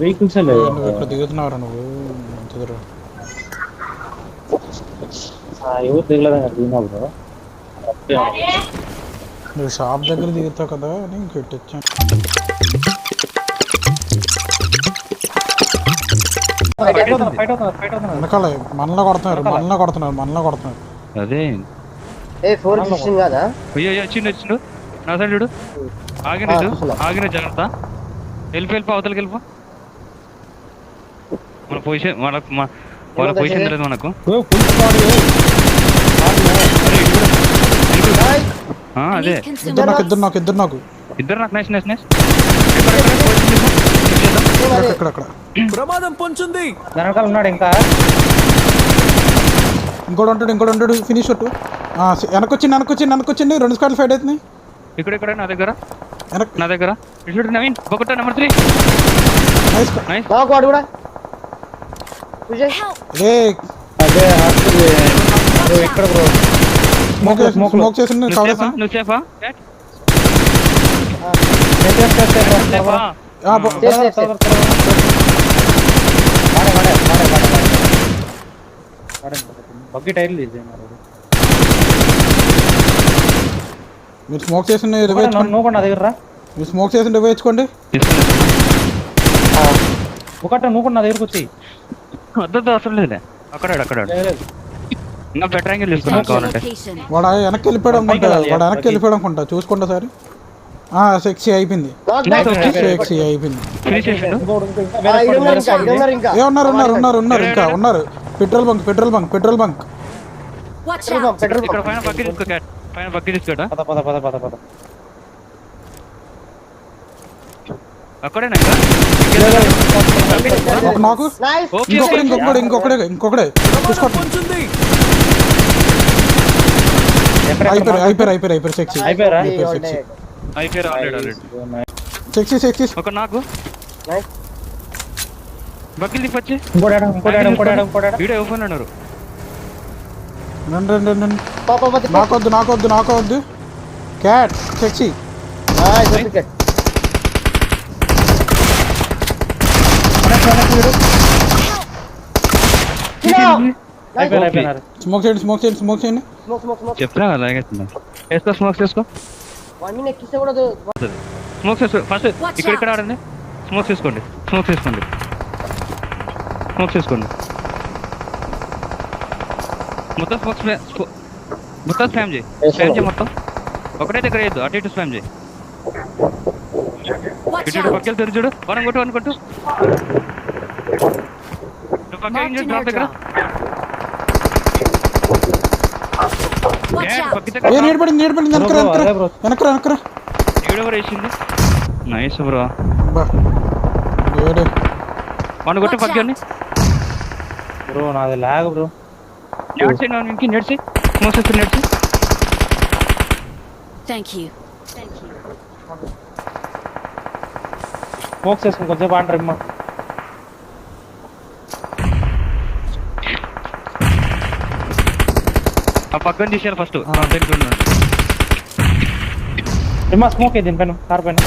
Vehicles నువ్వు ఇక్కడ దిగుతున్నావు నువ్వు కుదరు. ఎవరు దిగలేదని దిగినా బ్రో. నువ్వు షాప్ దగ్గర దిగుతావు కదా అని ఇంకెట్టొచ్చాను. వెనకాల మనలో కొడుతున్నారు. అదే అయ్యో వచ్చిండు నా సైడ్ చూడు. ఆగిన జాగ్రత్త. వెళ్ళిపో అవతలకి వెళ్ళిపో. మన పొజిషన్ వాళ్ళ పొజిషన్ తెలియదు మనకు. అదే ఇద్దరు నాకు నైస్ ప్రమాదం పొంచుంది. వెనకాల ఉన్నాడు ఇంకా ఇంకోటి ఉంటాడు ఫినిష్ కొట్టు. వెనకొచ్చింది 2 స్క్వాడ్లు ఫైట్ అవుతున్నాయి ఇక్కడ నా దగ్గర నవీన్ ఒకటో నెంబర్ 3 నైస్. ఎక్కడ బ్రో స్మోక్ చేసి నువ్వు సేఫా? బగ్గి టైర్లు మీరు స్మోక్ చేసి నువ్వు నా దగ్గర మీరు స్మోక్ చేసి వేయించుకోండి. ఒకట నువ్వు నా దగ్గరకు వచ్చి వద్దు అవసరం లేదులే. అక్కడ ఇంకా బెటర్ యాంగిల్ తీసుకున్నాను కావాలంటే. వాడు వెనక్కి వెళ్ళిపోయాడు అనుకుంటా చూసుకోండి సారి. సెక్సీ అయిపోయింది. ఉన్నారు పెట్రోల్ బంక్ పైన బగ్గి తీసుకోడా అక్కడే నాకు ఇంకొకడే అయిపోయారు సెక్సీ ఒక నాకు బగ్గిలు తిప్పచ్చి వీడియో ఓపెన్ అన్నారు. నాకొద్దు క్యాట్ సెక్సీ స్మోక్ చేయండి చెప్తా అలాగే స్మోక్ చేసుకో ఫస్ట్ ఇక్కడ ఆడండి. స్మోక్ చేసుకోండి మొత్తం స్పామ్ చేయి మొత్తం. ఒకటైతే ఇక్కడ వేయద్దు, అటు ఇటు స్పామ్ చేయి. ఇటు పక్కలు తెరు చూడు. వన్ కొట్టు డ్రాప్ దగ్గర వేసింది. Nice bro. వన్ కొట్టు పక్కని బ్రో. నాది లాగ్ బ్రో. నెడ్సి మోసెస్ నెడ్సి. స్మోక్ చేసుకుని కొంచెం బాగుంటారు అమ్మా. ఆ పక్కన తీసేయాలి ఫస్ట్. ఏమా స్మోక్ అయ్యి దీనిపైన కార్ పైన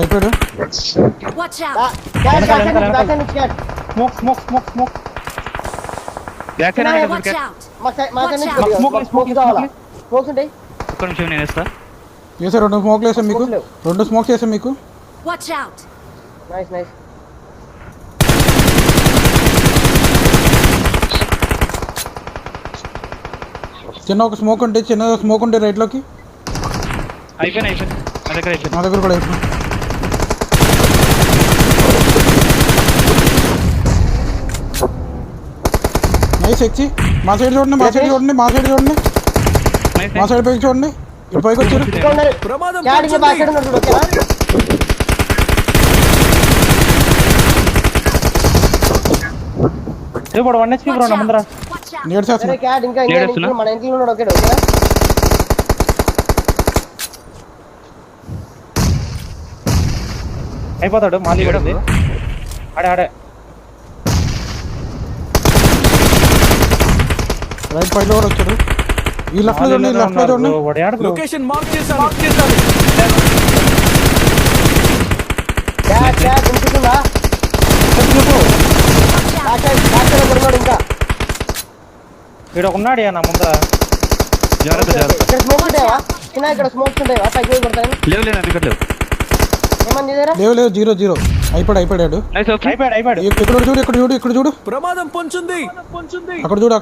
అయిపోయాడు. రెండు స్మోక్లు వేసాం మీకు. చిన్న స్మోక్ ఉంటే రైట్ లోకి. నా దగ్గర కూడా అయిపోయింది. నైస్ ఎక్కి మా సైడ్ చూడండి. మా సైడ్ పైకి చూడండి. ఇటు పైకి వచ్చారు. అయిపోతాడు. మాలి ఆడే రైట్ పైలో కూడా వచ్చాడు. ఈ లెఫ్ట్ లో చూడండి, లెఫ్ట్ లో చూడండి. వాడు ఏడ బ్రో? లొకేషన్ మార్క్ చేశాను. గుంపుతుందా ఇంకా ఈడ ఉన్నాడు నా ముందర. జాగ్రత్త జాగ్రత్త. ఇక్కడ స్మోక్ ఉంటాయా చిన్న? ఇక్కడ స్మోక్స్ ఉంటాయా? పైకి పడతాయి. లేవు లేదు ఇక్కడ లేవు. ఏమని చేశారా? లేవు 0-0 అయిపోయాడు. Nice okay. అయిపోయాడు. ఇక్కడ చూడు, ఇక్కడ చూడు. ప్రమాదం పొంచుంది. అక్కడ చూడు.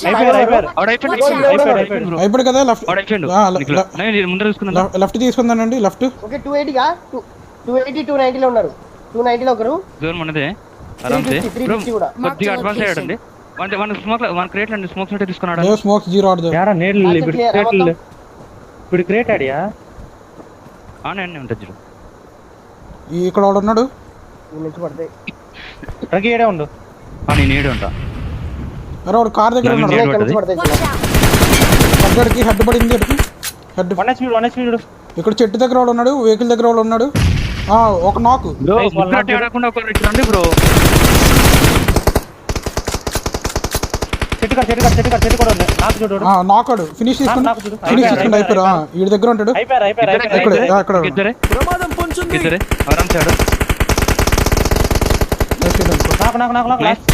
అయిపోయాడు. ఆడ అయిపోయింది. అయిపోయాడు. అయిపోయాడు కదా. లెఫ్ట్ ఆడ అయిపోయిండు. నేను ముందర చూసుకున్నా. లెఫ్ట్ తీసుకుందానండి. లెఫ్ట్ ఓకే 280గా 280 290లో ఉన్నారు. 290లో ఒకరు. జోన్ మనదే. ఆరాంసే 350 కూడా. కొద్దిగా అడ్వాన్స్ అయ్యాడండి. వన్ స్మోక్ వన్ క్రియేట్ అండి. స్మోక్స్ ఉంటే తీసుకున్నాడు. లేవు స్మోక్స్ 0 ఆడదు. ఏడ నీళ్ళు ఇప్పుడు క్రియేట్ ఆడియా? నేను ఉంటుంది చూడు. ఇక్కడ వాడు ఉన్నాడు. ఈ నుంచి పడతాయి. రగి ఏడే ఉండు. నేను ఏడు ఉంటా. అరే వాడు కార్ దగ్గర ఉన్నాడు. ఇక్కడ నుంచి పడతాయి చిన్న. పక్కడికి హెడ్ పడింది. హెడ్ 1 HP చూడు. ఇక్కడ చెట్టు దగ్గర వాడు ఉన్నాడు. వెహికల్ దగ్గర వాడు ఉన్నాడు. ఒక నాక్. బ్రో ముగ్గురు ఆడకుండా ఒక రండి బ్రో. చెట్టు కూడా ఉంది. నాకు చూడు. నాకాడు ఫినిష్ తీసుకుని అయిపోయారు. వీడి దగ్గర ఉంటాడు. అయిపోయారు. ఇద్దరే ప్రమాదం పొంచుంది. ఇద్దరే ఆరాంసే ఆడు. నాకు last.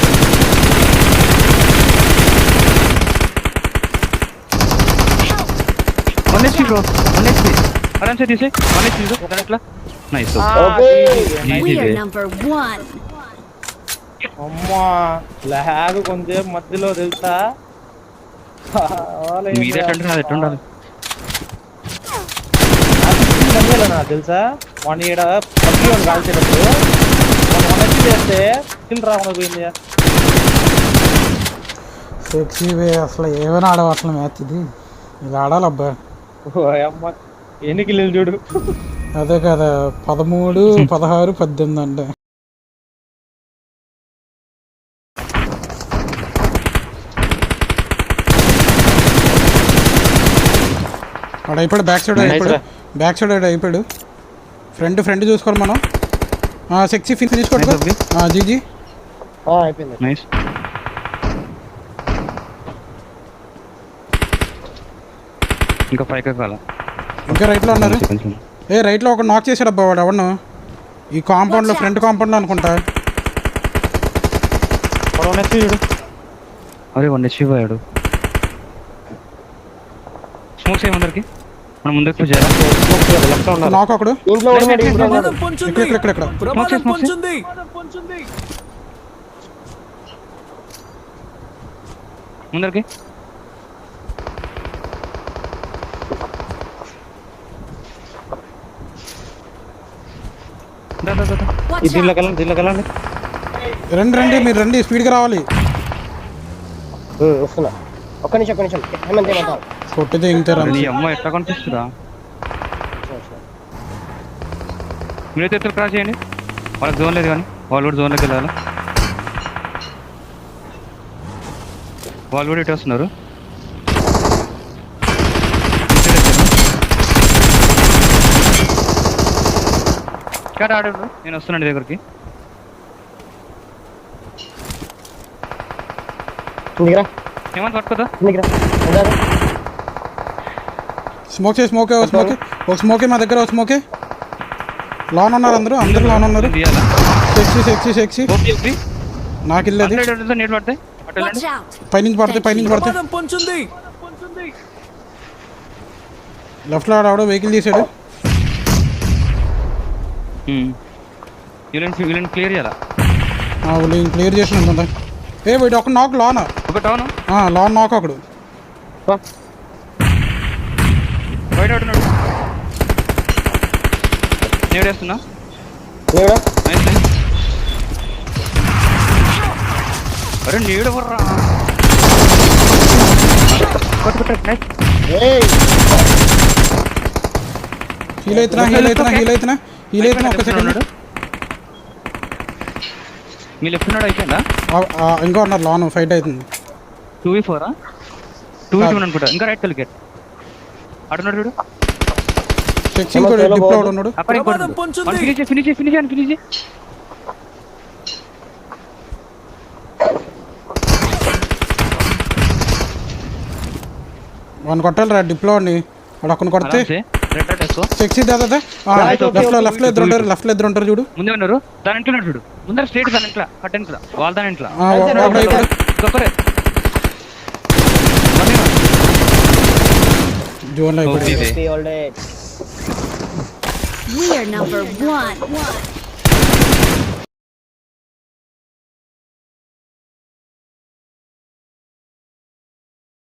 One HP bro. 1 HP ఆరాంసే తీసే. 1 HP తీసే. ఒకట్లా నైస్. We are number 1. అమ్మా లాగ్ కొంచెం మధ్యలో తెలుసా? మీదే కంటే నాది ఎట్లా ఉండాలి? నాకు తెలుసా? 1 ఏడ పబ్జి వాడు కాల్చేటప్పుడు 1 చేస్తే స్కిల్ రాకుండా పోయింది. సెక్సీ వే అసలు ఏమైనా ఆడవట్ల మ్యాచ్ ఇది ఆడాలబ్బా. అమ్మ ఎన్ని కిల్లులు చూడు. అదే కదా 13, 16, 18 అంటే. వాడు అయిపోయాడు. బ్యాక్ సైడ్ అయిపోయాడు. ఫ్రంట్ చూసుకోవాలి మనం. సెక్సీ ఫినిష్ కొట్టుకో. జీజీ అయిపోయింది. నైస్. ఇంకా పైకి కాల. ఇంకా రైట్లో ఉన్నారు. రైట్లో ఒక నాక్ చేశాడు అబ్బా వాడు. ఎవడు ఈ కాంపౌండ్లో ఫ్రంట్ కాంపౌండ్లో అనుకుంటా. 1 HP చూడు. అరే 1 HP పోయాడు. స్మోక్స్ ఏమందరికి మనం ముందుకు చేయాలి. నాక్ ఒకడు. ప్రమాదం పొంచుంది. ఇక్కడ ప్రమాదం పొంచుంది. ముందరికి దీనిలోకి వెళ్ళండి. రండి మీరు రండి. స్పీడ్గా రావాలి. వస్తున్నా. ఒక్క నిమిషం ఏమంతా కొట్టితే ఇంటారు. నీ అమ్మ ఎట్లా కనిపిస్తుందా? మీరైతే ఎత్తులు క్రాస్ చేయండి. వాళ్ళకి జోన్ లేదు కానీ వాళ్ళు కూడా జోన్లోకి వెళ్ళాలి. వాళ్ళు కూడా ఇటు వస్తున్నారు. ఇక్కడ ఆడు. నేను వస్తున్నాను దగ్గరికి. ఏమంత పట్టుకోదా? స్మోకే మా దగ్గర. స్మోకే లోన్ ఉన్నారు. అందరూ లోన్ ఉన్నారు. సెక్సీ నాకు ఇల్లది. నీళ్ళు పడతాయి. పైనుంచి పడతాయి. ప్రమాదం పొంచుంది. లెఫ్ట్ లో ఆడ వెహికల్ తీసాడు. వీళ్ళని క్లియర్ చేయాలా? క్లియర్ చేసిన అనుకుంటా. వీడు ఒక నాక్ లోన్. ఒక టౌన్ లోన్ నాక్ ఒకడు. బయట ఆడున్నాడు. నేడేస్తున్నా. అరే నీడు వర్రా. హీల్ అవుతున్నా. ఒక సెకండ్. మీ లెఫ్ట్ ఉన్నాడు అయిపోయిందా? ఇంకా ఉన్నారు. లోన్ ఫైట్ అవుతుంది. 2v4 2v2 అనుకుంటా. ఇంకా రైట్ కలిగేట్ ఆడున్నాడు చూడు. ఉన్నాడు. ఫినిష్. వన్ కొట్టాలి రా డిప్లో అని వాడు అక్కడ కొడితే రెడ్ డాట్ వేసుకో. సెక్సీ దాదా లెఫ్ట్ లో ఇద్దరు ఉంటారు చూడు. ముందే ఉన్నారు దాని ఇంట్లో ఉన్నాడు చూడు. ముందర స్ట్రేట్ దాని ఇంట్లో కట్ ఇంట్లో వాళ్ళ దాని ఇంట్లో ఇంకొకరే జోన్ లో Be all day. We are number one.